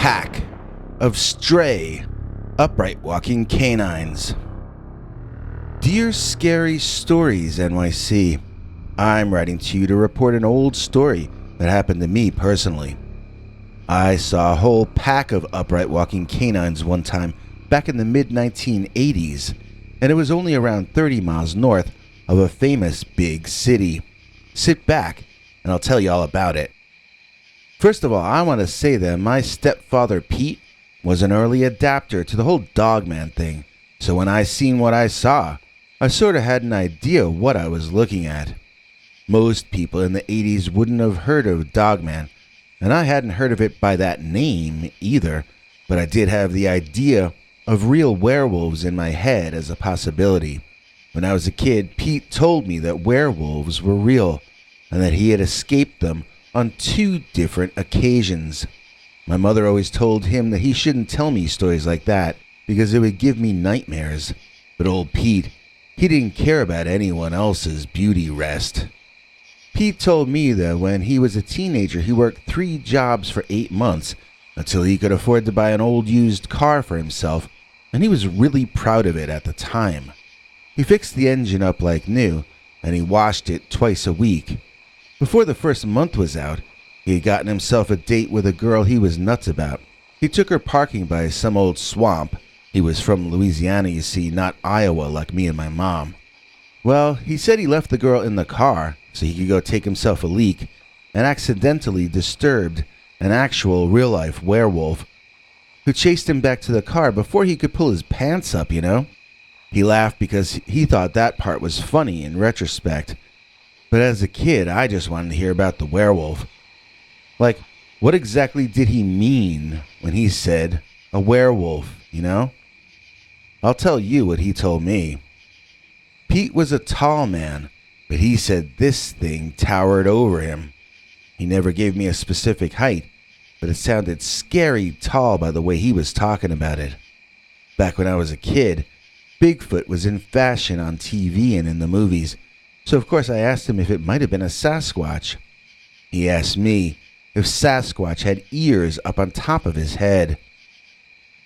pack of stray, upright walking canines. Dear Scary Stories NYC, I'm writing to you to report an old story that happened to me personally. I saw a whole pack of upright walking canines one time back in the mid-1980s, and it was only around 30 miles north of a famous big city. Sit back, and I'll tell you all about it. First of all, I want to say that my stepfather Pete was an early adapter to the whole Dogman thing, so when I seen what I saw, I sort of had an idea what I was looking at. Most people in the 80s wouldn't have heard of Dogman, and I hadn't heard of it by that name either, but I did have the idea of real werewolves in my head as a possibility. When I was a kid, Pete told me that werewolves were real, and that he had escaped them on 2 different occasions. My mother always told him that he shouldn't tell me stories like that, because it would give me nightmares. But old Pete, he didn't care about anyone else's beauty rest. Pete told me that when he was a teenager, he worked 3 jobs for 8 months until he could afford to buy an old used car for himself, and he was really proud of it at the time. He fixed the engine up like new, and he washed it twice a week. Before the first month was out, he had gotten himself a date with a girl he was nuts about. He took her parking by some old swamp. He was from Louisiana, you see, not Iowa like me and my mom. Well, he said he left the girl in the car so he could go take himself a leak, and accidentally disturbed an actual real-life werewolf who chased him back to the car before he could pull his pants up, you know? He laughed because he thought that part was funny in retrospect. But as a kid, I just wanted to hear about the werewolf. Like, what exactly did he mean when he said a werewolf, you know? I'll tell you what he told me. Pete was a tall man, but he said this thing towered over him. He never gave me a specific height, but it sounded scary tall by the way he was talking about it. Back when I was a kid, Bigfoot was in fashion on TV and in the movies, so of course I asked him if it might have been a Sasquatch. He asked me if Sasquatch had ears up on top of his head.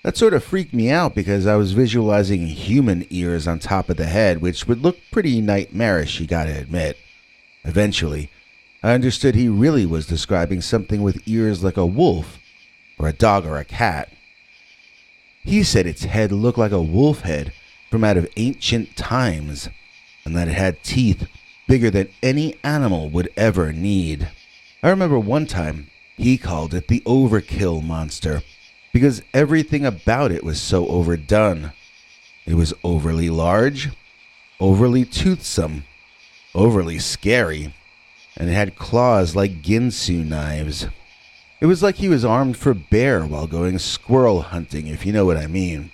That sort of freaked me out because I was visualizing human ears on top of the head, which would look pretty nightmarish, you gotta admit. Eventually, I understood he really was describing something with ears like a wolf, or a dog or a cat. He said its head looked like a wolf head from out of ancient times, and that it had teeth bigger than any animal would ever need. I remember one time he called it the overkill monster, because everything about it was so overdone. It was overly large, overly toothsome, overly scary, and it had claws like Ginsu knives. It was like he was armed for bear while going squirrel hunting, if you know what I mean.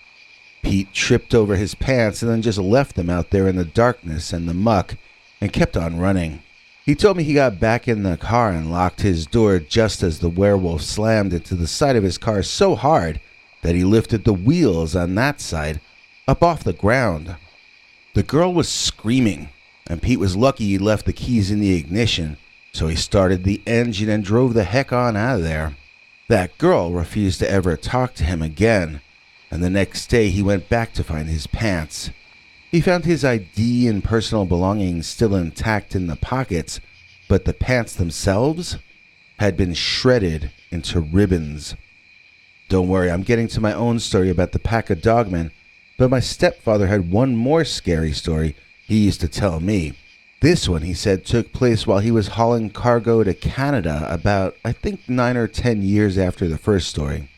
Pete tripped over his pants and then just left them out there in the darkness and the muck and kept on running. He told me he got back in the car and locked his door just as the werewolf slammed into the side of his car so hard that he lifted the wheels on that side up off the ground. The girl was screaming, and Pete was lucky he left the keys in the ignition, so he started the engine and drove the heck on out of there. That girl refused to ever talk to him again, and the next day he went back to find his pants. He found his ID and personal belongings still intact in the pockets, but the pants themselves had been shredded into ribbons. Don't worry, I'm getting to my own story about the pack of dogmen, but my stepfather had one more scary story he used to tell me. This one, he said, took place while he was hauling cargo to Canada about, I think, 9 or 10 years after the first story.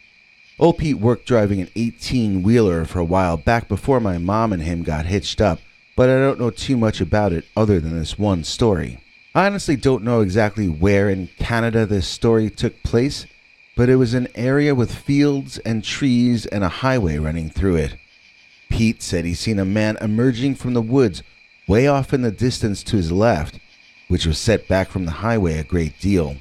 Old Pete worked driving an 18-wheeler for a while back before my mom and him got hitched up, but I don't know too much about it other than this one story. I honestly don't know exactly where in Canada this story took place, but it was an area with fields and trees and a highway running through it. Pete said he seen a man emerging from the woods way off in the distance to his left, which was set back from the highway a great deal.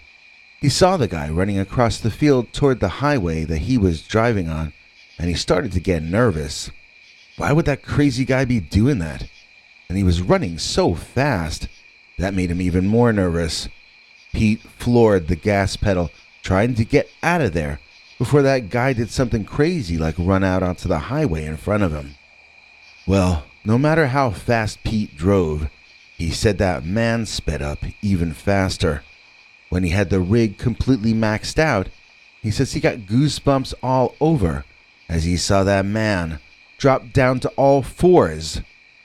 He saw the guy running across the field toward the highway that he was driving on, and he started to get nervous. Why would that crazy guy be doing that? And he was running so fast. That made him even more nervous. Pete floored the gas pedal, trying to get out of there, before that guy did something crazy like run out onto the highway in front of him. Well, no matter how fast Pete drove, he said that man sped up even faster. When he had the rig completely maxed out, he says he got goosebumps all over as he saw that man drop down to all fours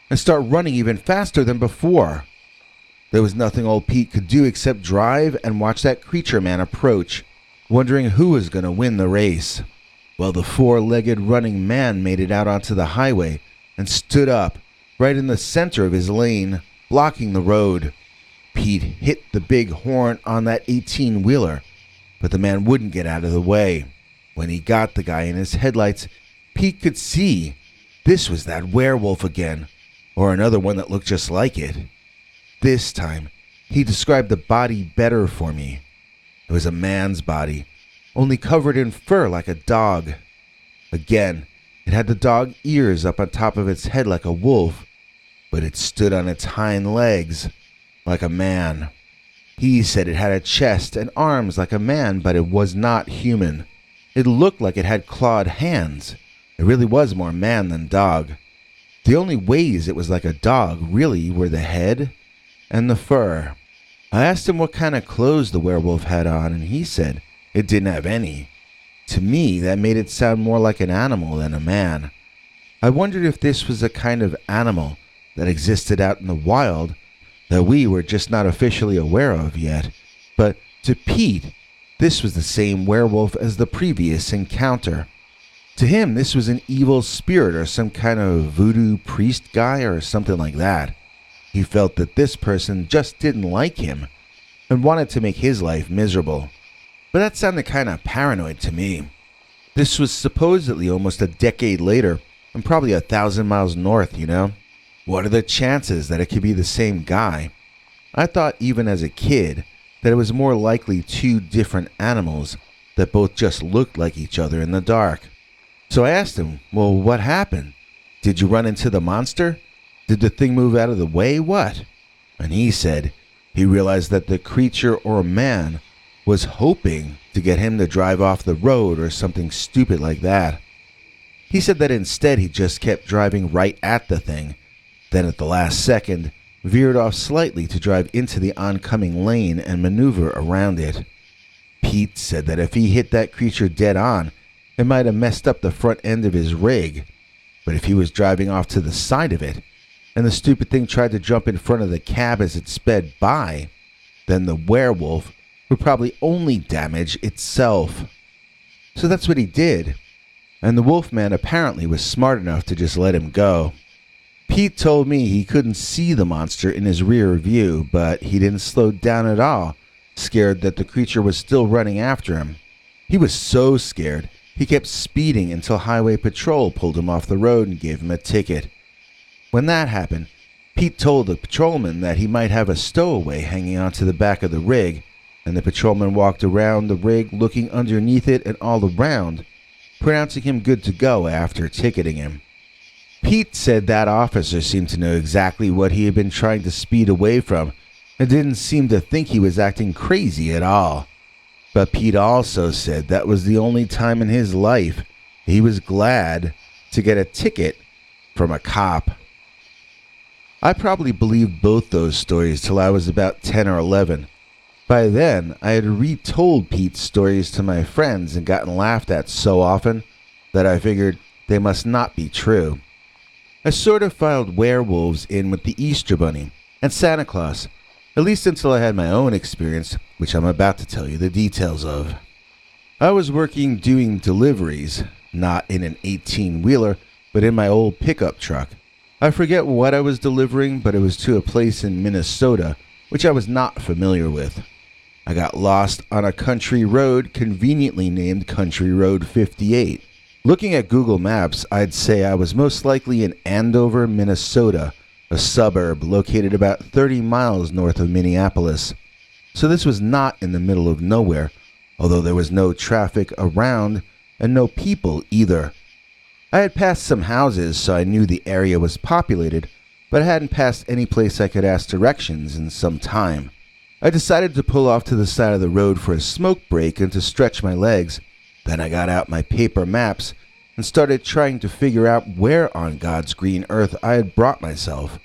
and start running even faster than before. There was nothing old Pete could do except drive and watch that creature man approach, wondering who was going to win the race. Well, the four-legged running man made it out onto the highway and stood up right in the center of his lane, blocking the road. Pete hit the big horn on that 18-wheeler, but the man wouldn't get out of the way. When he got the guy in his headlights, Pete could see this was that werewolf again, or another one that looked just like it. This time, he described the body better for me. It was a man's body, only covered in fur like a dog. Again, it had the dog ears up on top of its head like a wolf, but it stood on its hind legs like a man. He said it had a chest and arms like a man, but it was not human. It looked like it had clawed hands. It really was more man than dog. The only ways it was like a dog really were the head and the fur. I asked him what kind of clothes the werewolf had on, and he said it didn't have any. To me, that made it sound more like an animal than a man. I wondered if this was a kind of animal that existed out in the wild that we were just not officially aware of yet. But to Pete, this was the same werewolf as the previous encounter. To him, this was an evil spirit or some kind of voodoo priest guy or something like that. He felt that this person just didn't like him and wanted to make his life miserable. But that sounded kind of paranoid to me. This was supposedly almost a decade later and probably 1,000 miles north, you know? What are the chances that it could be the same guy? I thought even as a kid that it was more likely two different animals that both just looked like each other in the dark. So I asked him, well, what happened? Did you run into the monster? Did the thing move out of the way? What? And he said he realized that the creature or man was hoping to get him to drive off the road or something stupid like that. He said that instead he just kept driving right at the thing, then at the last second veered off slightly to drive into the oncoming lane and maneuver around it. Pete said that if he hit that creature dead on, it might have messed up the front end of his rig, but if he was driving off to the side of it, and the stupid thing tried to jump in front of the cab as it sped by, then the werewolf would probably only damage itself. So that's what he did, and the wolfman apparently was smart enough to just let him go. Pete told me he couldn't see the monster in his rear view, but he didn't slow down at all, scared that the creature was still running after him. He was so scared, he kept speeding until highway patrol pulled him off the road and gave him a ticket. When that happened, Pete told the patrolman that he might have a stowaway hanging onto the back of the rig, and the patrolman walked around the rig looking underneath it and all around, pronouncing him good to go after ticketing him. Pete said that officer seemed to know exactly what he had been trying to speed away from and didn't seem to think he was acting crazy at all. But Pete also said that was the only time in his life he was glad to get a ticket from a cop. I probably believed both those stories till I was about 10 or 11. By then, I had retold Pete's stories to my friends and gotten laughed at so often that I figured they must not be true. I sort of filed werewolves in with the Easter Bunny and Santa Claus, at least until I had my own experience, which I'm about to tell you the details of. I was working doing deliveries, not in an 18-wheeler, but in my old pickup truck. I forget what I was delivering, but it was to a place in Minnesota, which I was not familiar with. I got lost on a country road conveniently named Country Road 58. Looking at Google Maps, I'd say I was most likely in Andover, Minnesota, a suburb located about 30 miles north of Minneapolis. So this was not in the middle of nowhere, although there was no traffic around and no people either. I had passed some houses, so I knew the area was populated, but I hadn't passed any place I could ask directions in some time. I decided to pull off to the side of the road for a smoke break and to stretch my legs, Then I got out my paper maps and started trying to figure out where on God's green earth I had brought myself.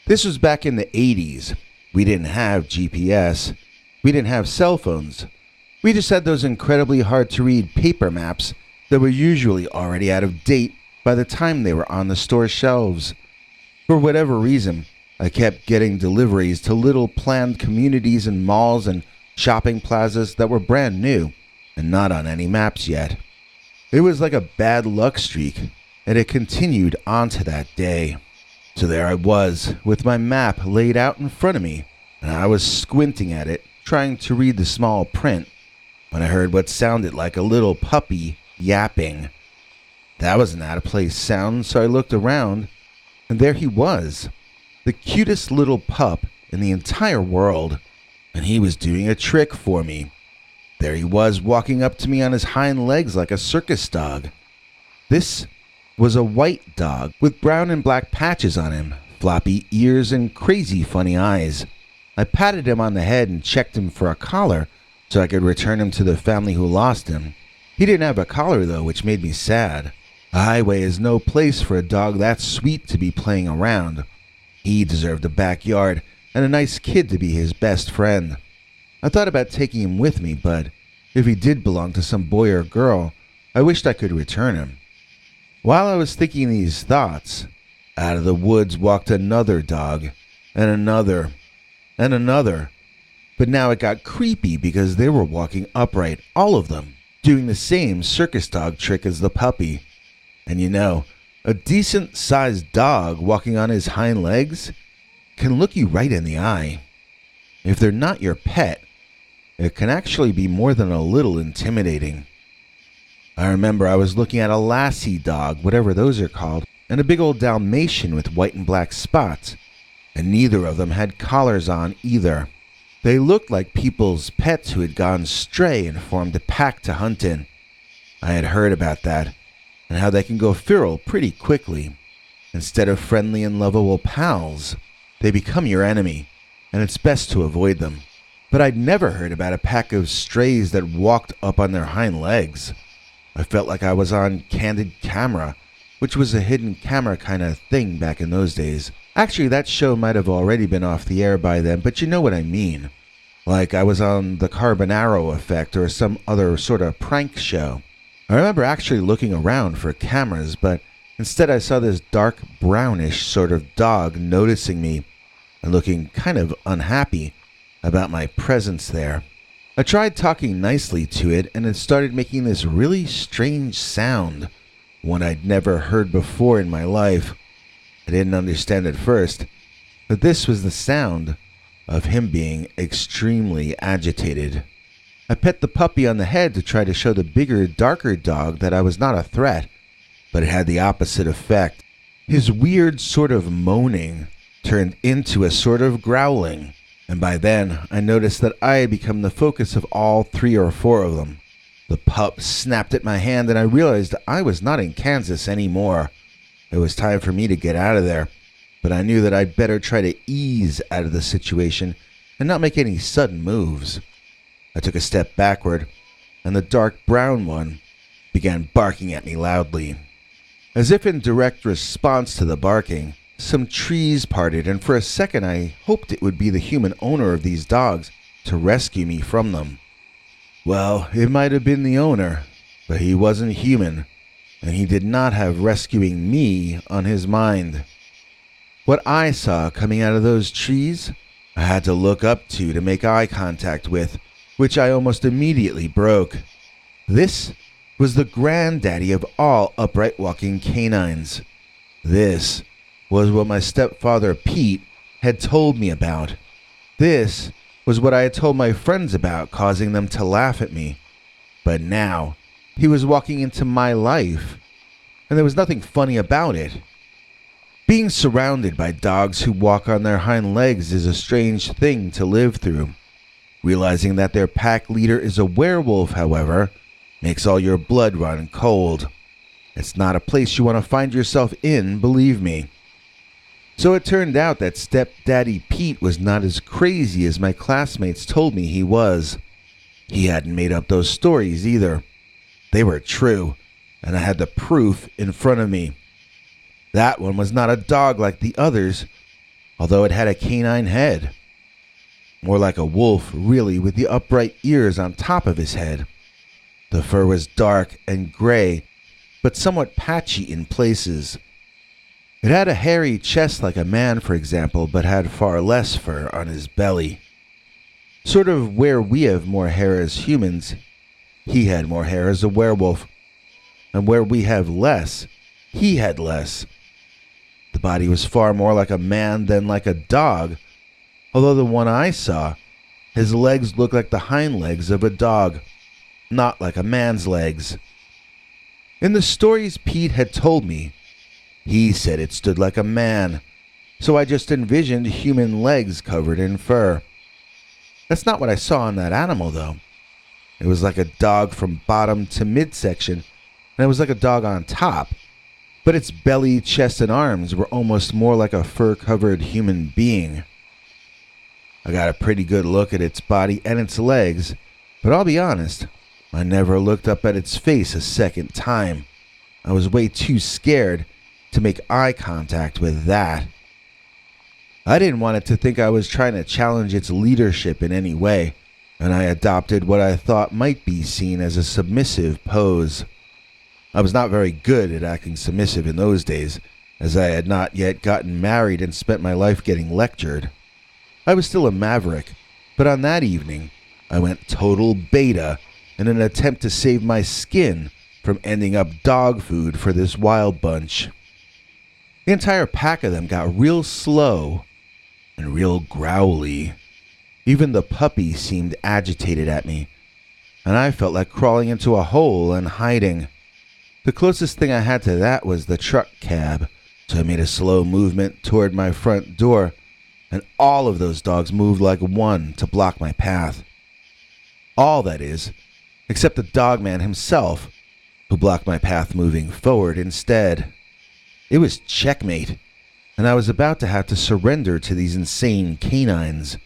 This was back in the 80s. We didn't have GPS. We didn't have cell phones. We just had those incredibly hard-to-read paper maps that were usually already out of date by the time they were on the store shelves. For whatever reason, I kept getting deliveries to little planned communities and malls and shopping plazas that were brand new and not on any maps yet. It was like a bad luck streak, and it continued on to that day. So there I was, with my map laid out in front of me, and I was squinting at it, trying to read the small print, when I heard what sounded like a little puppy yapping. That was an out-of-place sound, so I looked around, and there he was, the cutest little pup in the entire world, and he was doing a trick for me. There he was, walking up to me on his hind legs like a circus dog. This was a white dog with brown and black patches on him, floppy ears, and crazy funny eyes. I patted him on the head and checked him for a collar so I could return him to the family who lost him. He didn't have a collar though, which made me sad. A highway is no place for a dog that sweet to be playing around. He deserved a backyard and a nice kid to be his best friend. I thought about taking him with me, but if he did belong to some boy or girl, I wished I could return him. While I was thinking these thoughts, out of the woods walked another dog, and another, and another. But now it got creepy because they were walking upright, all of them, doing the same circus dog trick as the puppy. And you know, a decent-sized dog walking on his hind legs can look you right in the eye. If they're not your pet, it can actually be more than a little intimidating. I remember I was looking at a lassie dog, whatever those are called, and a big old Dalmatian with white and black spots, and neither of them had collars on either. They looked like people's pets who had gone stray and formed a pack to hunt in. I had heard about that, and how they can go feral pretty quickly. Instead of friendly and lovable pals, they become your enemy, and it's best to avoid them. But I'd never heard about a pack of strays that walked up on their hind legs. I felt like I was on Candid Camera, which was a hidden camera kind of thing back in those days. Actually, that show might have already been off the air by then, but you know what I mean. Like I was on The Carbonaro Effect or some other sort of prank show. I remember actually looking around for cameras, but instead I saw this dark brownish sort of dog noticing me and looking kind of unhappy about my presence there. I tried talking nicely to it, and it started making this really strange sound, one I'd never heard before in my life. I didn't understand at first, but this was the sound of him being extremely agitated. I pet the puppy on the head to try to show the bigger, darker dog that I was not a threat, but it had the opposite effect. His weird sort of moaning turned into a sort of growling. And by then, I noticed that I had become the focus of all 3 or 4 of them. The pup snapped at my hand, and I realized I was not in Kansas anymore. It was time for me to get out of there, but I knew that I'd better try to ease out of the situation and not make any sudden moves. I took a step backward, and the dark brown one began barking at me loudly. As if in direct response to the barking, some trees parted, and for a second I hoped it would be the human owner of these dogs to rescue me from them. Well, it might have been the owner, but he wasn't human, and he did not have rescuing me on his mind. What I saw coming out of those trees, I had to look up to make eye contact with, which I almost immediately broke. This was the granddaddy of all upright walking canines. This was what my stepfather Pete had told me about. This was what I had told my friends about, causing them to laugh at me. But now, he was walking into my life, and there was nothing funny about it. Being surrounded by dogs who walk on their hind legs is a strange thing to live through. Realizing that their pack leader is a werewolf, however, makes all your blood run cold. It's not a place you want to find yourself in, believe me. So it turned out that Stepdaddy Pete was not as crazy as my classmates told me he was. He hadn't made up those stories either. They were true, and I had the proof in front of me. That one was not a dog like the others, although it had a canine head. More like a wolf, really, with the upright ears on top of his head. The fur was dark and gray, but somewhat patchy in places. It had a hairy chest like a man, for example, but had far less fur on his belly. Sort of where we have more hair as humans, he had more hair as a werewolf. And where we have less, he had less. The body was far more like a man than like a dog, although the one I saw, his legs looked like the hind legs of a dog, not like a man's legs. In the stories Pete had told me, he said it stood like a man, so I just envisioned human legs covered in fur. That's not what I saw in that animal, though. It was like a dog from bottom to midsection, and it was like a dog on top, but its belly, chest, and arms were almost more like a fur-covered human being. I got a pretty good look at its body and its legs, but I'll be honest, I never looked up at its face a second time. I was way too scared to make eye contact with that. I didn't want it to think I was trying to challenge its leadership in any way, and I adopted what I thought might be seen as a submissive pose. I was not very good at acting submissive in those days, as I had not yet gotten married and spent my life getting lectured. I was still a maverick, but on that evening, I went total beta in an attempt to save my skin from ending up dog food for this wild bunch. The entire pack of them got real slow and real growly. Even the puppy seemed agitated at me, and I felt like crawling into a hole and hiding. The closest thing I had to that was the truck cab, so I made a slow movement toward my front door, and all of those dogs moved like one to block my path. All, that is, except the Dogman himself, who blocked my path moving forward instead. It was checkmate, and I was about to have to surrender to these insane canines.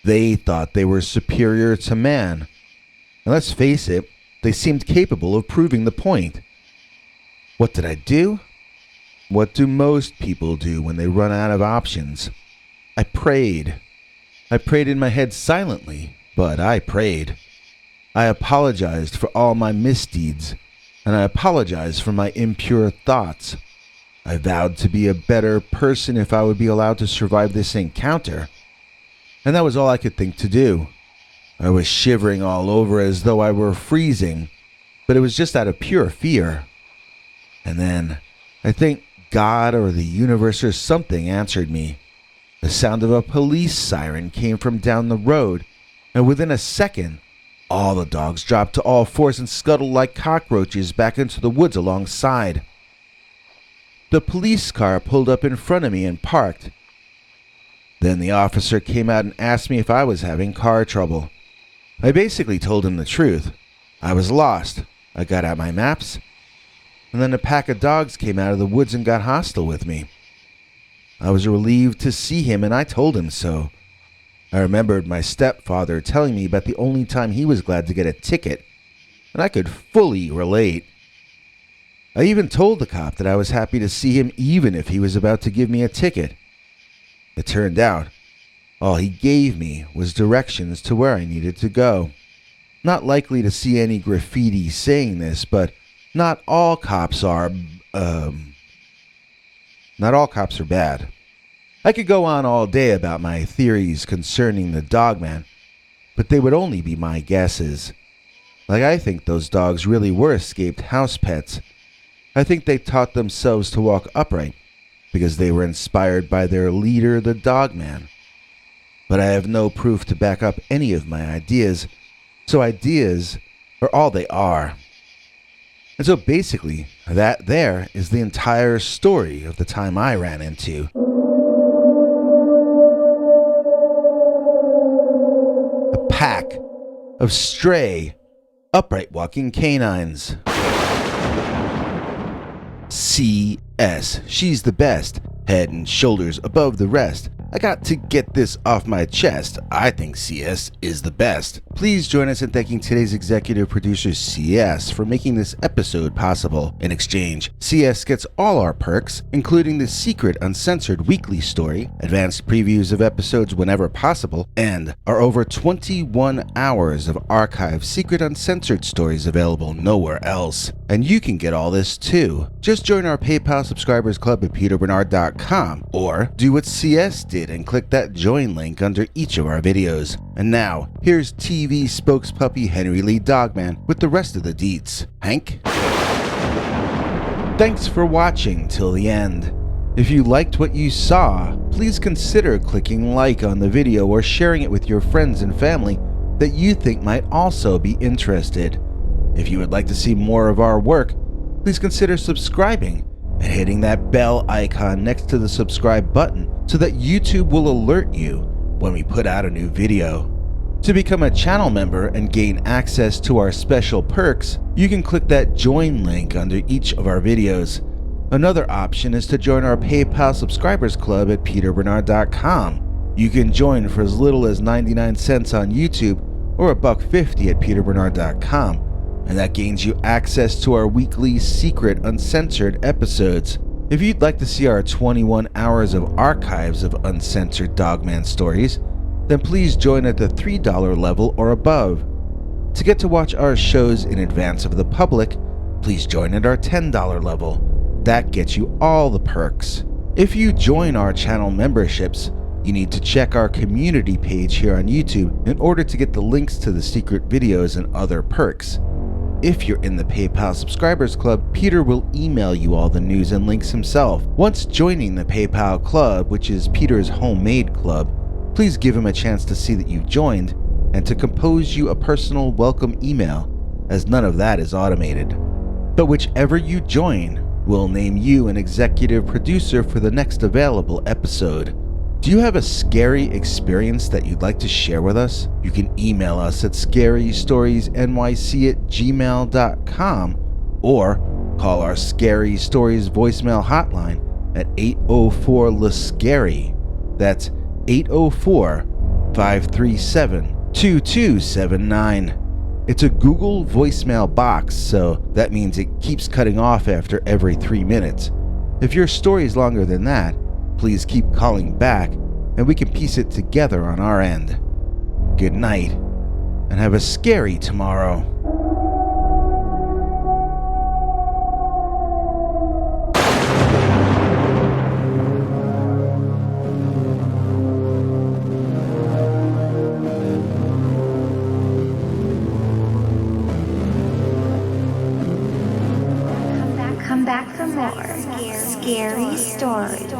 They thought they were superior to man, and let's face it, they seemed capable of proving the point. What did I do? What do most people do when they run out of options? I prayed. I prayed in my head silently, but I prayed. I apologized for all my misdeeds, and I apologized for my impure thoughts. I vowed to be a better person if I would be allowed to survive this encounter, and that was all I could think to do. I was shivering all over as though I were freezing, but it was just out of pure fear. And then, I think God or the universe or something answered me. The sound of a police siren came from down the road, and within a second, all the dogs dropped to all fours and scuttled like cockroaches back into the woods alongside. The police car pulled up in front of me and parked. Then the officer came out and asked me if I was having car trouble. I basically told him the truth. I was lost. I got out my maps, and then a pack of dogs came out of the woods and got hostile with me. I was relieved to see him, and I told him so. I remembered my stepfather telling me about the only time he was glad to get a ticket, and I could fully relate. I even told the cop that I was happy to see him even if he was about to give me a ticket. It turned out, all he gave me was directions to where I needed to go. Not likely to see any graffiti saying this, but not all cops are bad. I could go on all day about my theories concerning the Dogman, but they would only be my guesses. Like, I think those dogs really were escaped house pets. I think they taught themselves to walk upright because they were inspired by their leader, the Dogman. But I have no proof to back up any of my ideas, so ideas are all they are. And so basically, that there is the entire story of the time I ran into a pack of stray, upright walking canines. CS, she's the best, head and shoulders above the rest, I got to get this off my chest. I think CS is the best. Please join us in thanking today's executive producer CS for making this episode possible. In exchange, CS gets all our perks, including the secret uncensored weekly story, advanced previews of episodes whenever possible, and our over 21 hours of archived secret uncensored stories available nowhere else. And you can get all this too. Just join our PayPal subscribers club at peterbernard.com, or do what CS did and click that join link under each of our videos. And now, here's TV spokespuppy Henry Lee Dogman with the rest of the deets. Hank? Thanks for watching till the end. If you liked what you saw, please consider clicking like on the video or sharing it with your friends and family that you think might also be interested. If you would like to see more of our work, please consider subscribing and hitting that bell icon next to the subscribe button so that YouTube will alert you when we put out a new video. To become a channel member and gain access to our special perks, you can click that join link under each of our videos. Another option is to join our PayPal subscribers club at peterbernard.com. You can join for as little as 99 cents on YouTube or $1.50 at peterbernard.com. And that gains you access to our weekly secret uncensored episodes. If you'd like to see our 21 hours of archives of uncensored Dogman stories, then please join at the $3 level or above. To get to watch our shows in advance of the public, please join at our $10 level. That gets you all the perks. If you join our channel memberships, you need to check our community page here on YouTube in order to get the links to the secret videos and other perks. If you're in the PayPal subscribers club, Peter will email you all the news and links himself. Once joining the PayPal club, which is Peter's homemade club, please give him a chance to see that you've joined and to compose you a personal welcome email, as none of that is automated. But whichever you join, we'll name you an executive producer for the next available episode. Do you have a scary experience that you'd like to share with us? You can email us at scarystoriesnyc@gmail.com or call our Scary Stories voicemail hotline at 804-LA-SCARY. That's 804-537-2279. It's a Google voicemail box, so that means it keeps cutting off after every 3 minutes. If your story is longer than that, please keep calling back and we can piece it together on our end. Good night, and have a scary tomorrow. Come back for more scary stories.